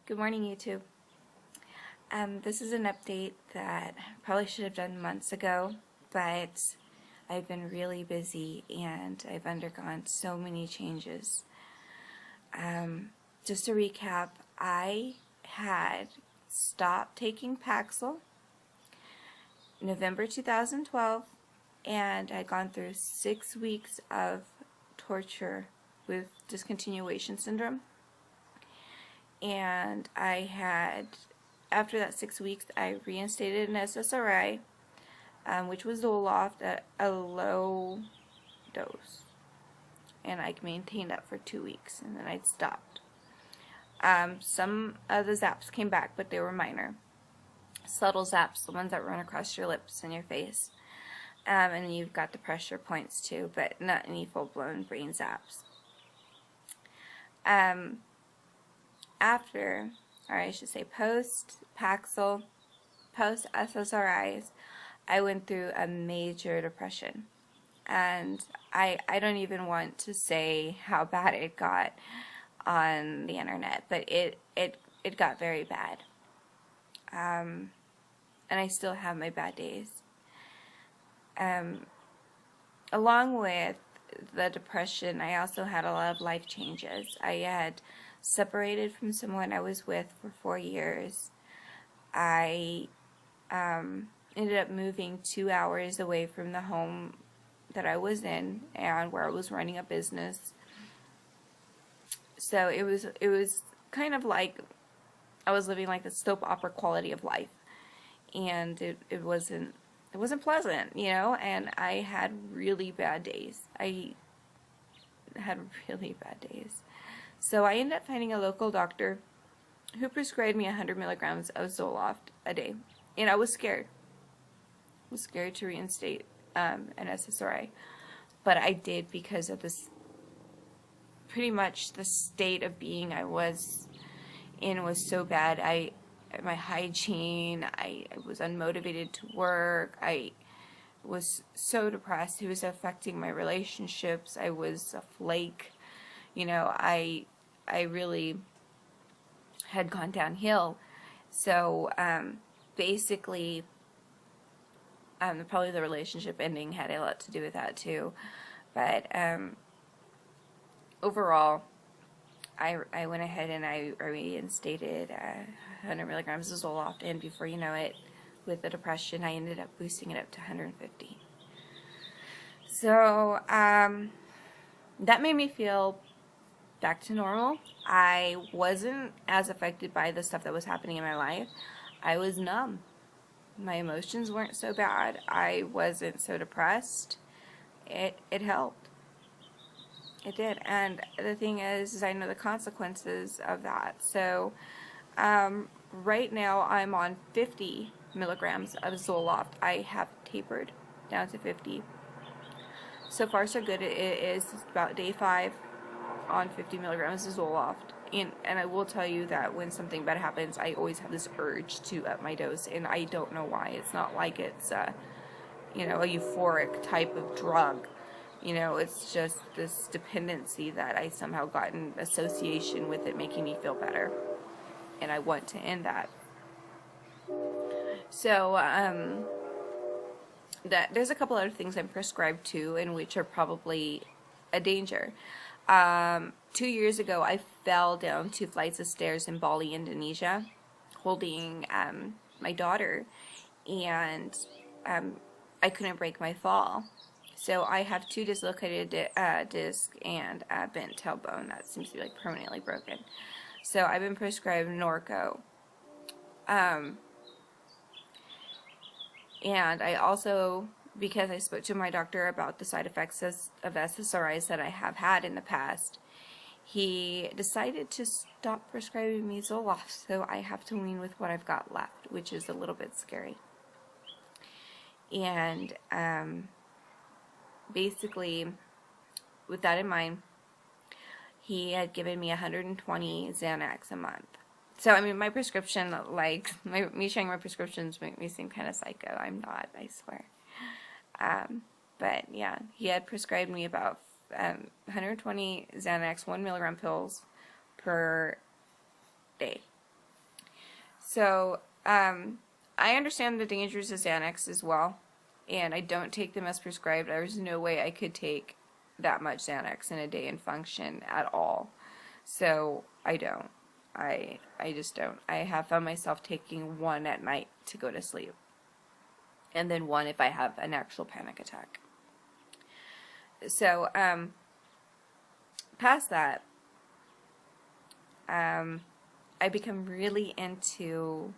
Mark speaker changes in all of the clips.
Speaker 1: Good morning, YouTube. This is an update that I probably should have done months ago, but I've been really busy and I've undergone so many changes. Just to recap, I had stopped taking Paxil November 2012, and I'd gone through 6 weeks of torture with discontinuation syndrome. And I had, after that 6 weeks, I reinstated an SSRI, which was Zoloft at a low dose. And I maintained that for 2 weeks, and then I'd stopped. Some of the zaps came back, but they were minor. Subtle zaps, the ones that run across your lips and your face. And you've got the pressure points too, but not any full-blown brain zaps. After, or I should say post-Paxil, post-SSRIs, I went through a major depression. And I don't even want to say how bad it got on the internet, but it got very bad. And I still have my bad days. Along with the depression, I also had a lot of life changes. I had separated from someone I was with for 4 years. I ended up moving 2 hours away from the home that I was in and where I was running a business. So it was kind of like I was living like the soap opera quality of life, and it wasn't pleasant, you know. And I had really bad days. So I ended up finding a local doctor who prescribed me 100 milligrams of Zoloft a day. And I was scared. I was scared to reinstate an SSRI. But I did because of this, pretty much the state of being I was in was so bad. My hygiene, I was unmotivated to work. I was so depressed. It was affecting my relationships. I was a flake. You know, I really had gone downhill. So basically, probably the relationship ending had a lot to do with that too. But overall, I went ahead and I reinstated 100 milligrams of Zoloft, and before you know it, with the depression, I ended up boosting it up to 150. So that made me feel back to normal. I wasn't as affected by the stuff that was happening in my life. I was numb. My emotions weren't so bad. I wasn't so depressed. It helped. It did. And the thing is I know the consequences of that. So right now I'm on 50 milligrams of Zoloft. I have tapered down to 50. So far so good. It is about day 5 on 50 milligrams of Zoloft. And I will tell you that when something bad happens, I always have this urge to up my dose, and I don't know why. It's not like it's you know, a euphoric type of drug. You know, it's just this dependency that I somehow got in association with it making me feel better. And I want to end that. So, there's a couple other things I'm prescribed to, and which are probably a danger. 2 years ago, I fell down 2 flights of stairs in Bali, Indonesia, holding my daughter, and I couldn't break my fall. So I have 2 dislocated disc and a bent tailbone that seems to be like permanently broken. So I've been prescribed Norco. And I also, because I spoke to my doctor about the side effects of SSRIs that I have had in the past, he decided to stop prescribing me Zoloft, so I have to wean with what I've got left, which is a little bit scary. And basically, with that in mind, he had given me 120 Xanax a month. So, I mean, my prescription, like, me sharing my prescriptions make me seem kind of psycho. I'm not, I swear. But, yeah, he had prescribed me about 120 Xanax 1 milligram pills per day. So, I understand the dangers of Xanax as well, and I don't take them as prescribed. There's no way I could take that much Xanax in a day and function at all. So, I don't. I just don't. I have found myself taking one at night to go to sleep, and then one if I have an actual panic attack. So, past that, I become really into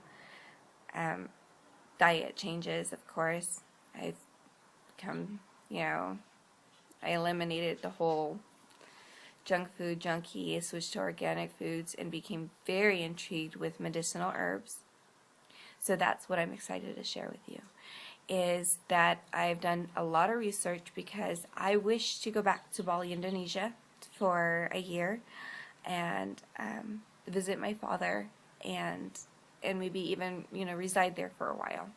Speaker 1: diet changes, of course. I've become, I eliminated the whole junk food junkie, switched to organic foods, and became very intrigued with medicinal herbs. So that's what I'm excited to share with you, is that I've done a lot of research because I wish to go back to Bali, Indonesia for a year and visit my father and maybe even, reside there for a while.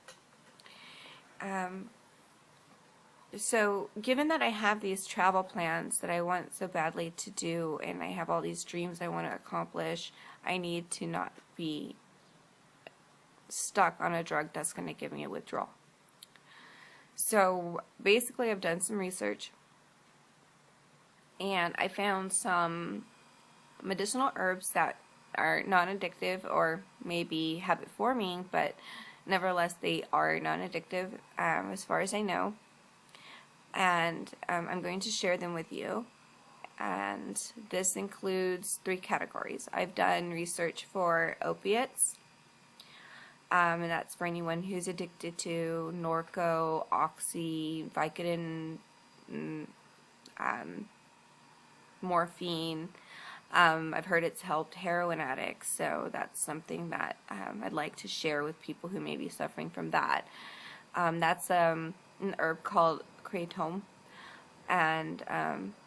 Speaker 1: So given that I have these travel plans that I want so badly to do, and I have all these dreams I want to accomplish, I need to not be stuck on a drug that's going to give me a withdrawal. So basically I've done some research, and I found some medicinal herbs that are non-addictive or maybe habit-forming, but nevertheless they are non-addictive as far as I know. And I'm going to share them with you. And this includes 3 categories. I've done research for opiates, and that's for anyone who's addicted to Norco, Oxy, Vicodin, morphine. I've heard it's helped heroin addicts, so that's something that I'd like to share with people who may be suffering from that. That's an herb called kratom, and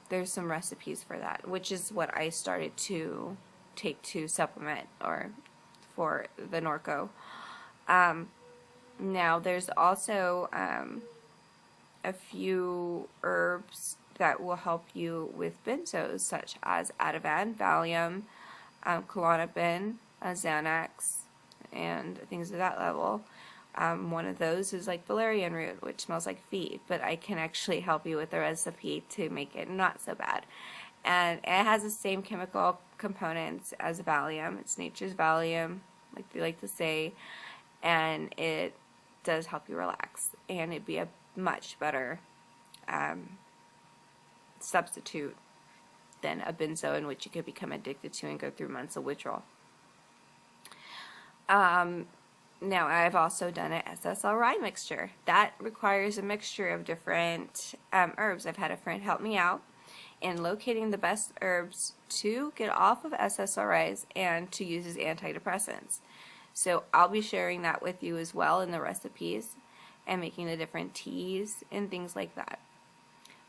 Speaker 1: there's some recipes for that, which is what I started to take to supplement or for the Norco. Now there's also a few herbs that will help you with benzos, such as Ativan, Valium, Klonopin, Xanax, and things of that level. One of those is like valerian root, which smells like feet, but I can actually help you with a recipe to make it not so bad. And it has the same chemical components as Valium. It's nature's Valium, like they like to say, and it does help you relax, and it'd be a much better substitute than a benzo, in which you could become addicted to and go through months of withdrawal. Now, I've also done an SSRI mixture. That requires a mixture of different herbs. I've had a friend help me out in locating the best herbs to get off of SSRIs and to use as antidepressants. So I'll be sharing that with you as well in the recipes and making the different teas and things like that.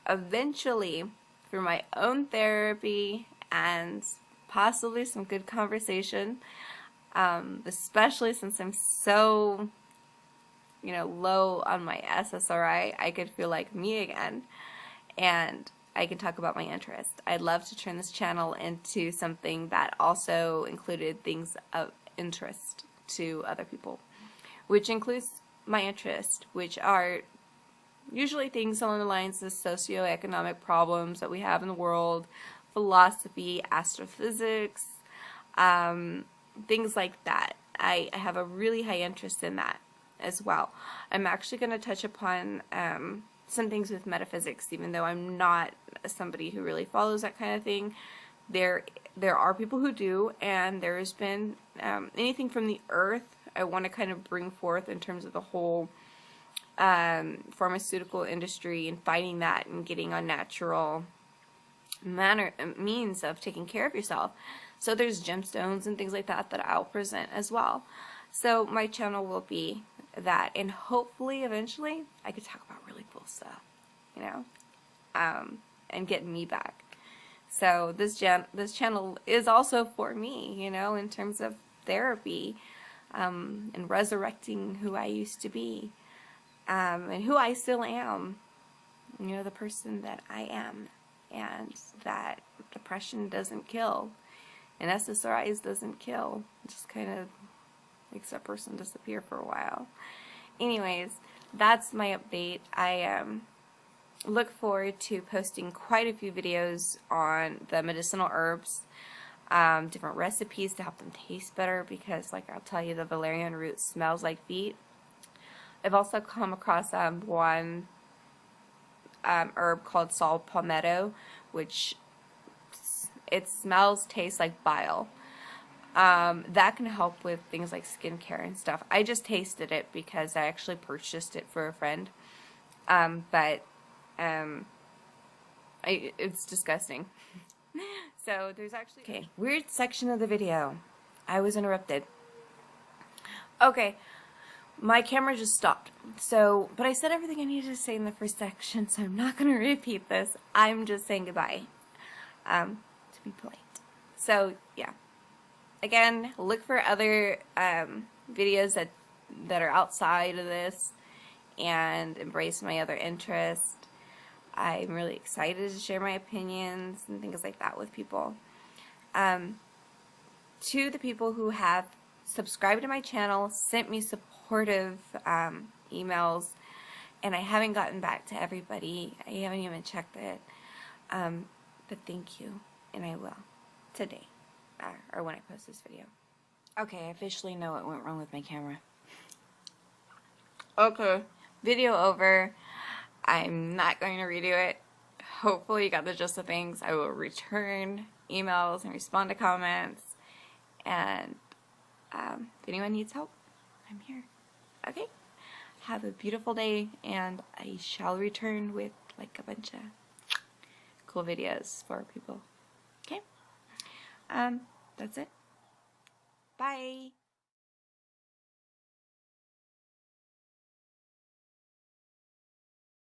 Speaker 1: Eventually, through my own therapy and possibly some good conversation, especially since I'm so, low on my SSRI, I could feel like me again, and I can talk about my interest. I'd love to turn this channel into something that also included things of interest to other people, which includes my interest, which are usually things along the lines of socioeconomic problems that we have in the world, philosophy, astrophysics, things like that. I have a really high interest in that as well. I'm actually going to touch upon some things with metaphysics, even though I'm not somebody who really follows that kind of thing. There are people who do, and there's been anything from the earth I want to kind of bring forth in terms of the whole pharmaceutical industry and fighting that and getting on natural means of taking care of yourself. So there's gemstones and things like that that I'll present as well. So my channel will be that, and hopefully eventually I could talk about really cool stuff, and get me back. So this channel is also for me, in terms of therapy, and resurrecting who I used to be, and who I still am, the person that I am, and that depression doesn't kill, and SSRIs doesn't kill. It just kind of makes that person disappear for a while. Anyways, that's my update. I look forward to posting quite a few videos on the medicinal herbs, different recipes to help them taste better, because like I'll tell you, the valerian root smells like feet. I've also come across one herb called saw palmetto, which it tastes like bile. That can help with things like skincare and stuff. I just tasted it because I actually purchased it for a friend. It's disgusting. So there's actually... Okay, weird section of the video. I was interrupted. Okay, my camera just stopped. But I said everything I needed to say in the first section, so I'm not going to repeat this. I'm just saying goodbye. To be polite. So, yeah. Again, look for other videos that are outside of this, and embrace my other interests. I'm really excited to share my opinions and things like that with people. To the people who have subscribed to my channel, sent me supportive emails, and I haven't gotten back to everybody. I haven't even checked it. But thank you, and I will today, or when I post this video. Okay, I officially know what went wrong with my camera. Okay, video over. I'm not going to redo it. Hopefully you got the gist of things. I will return emails and respond to comments. And if anyone needs help, I'm here. Okay? Have a beautiful day, and I shall return with like a bunch of cool videos for people. Okay? That's it. Bye.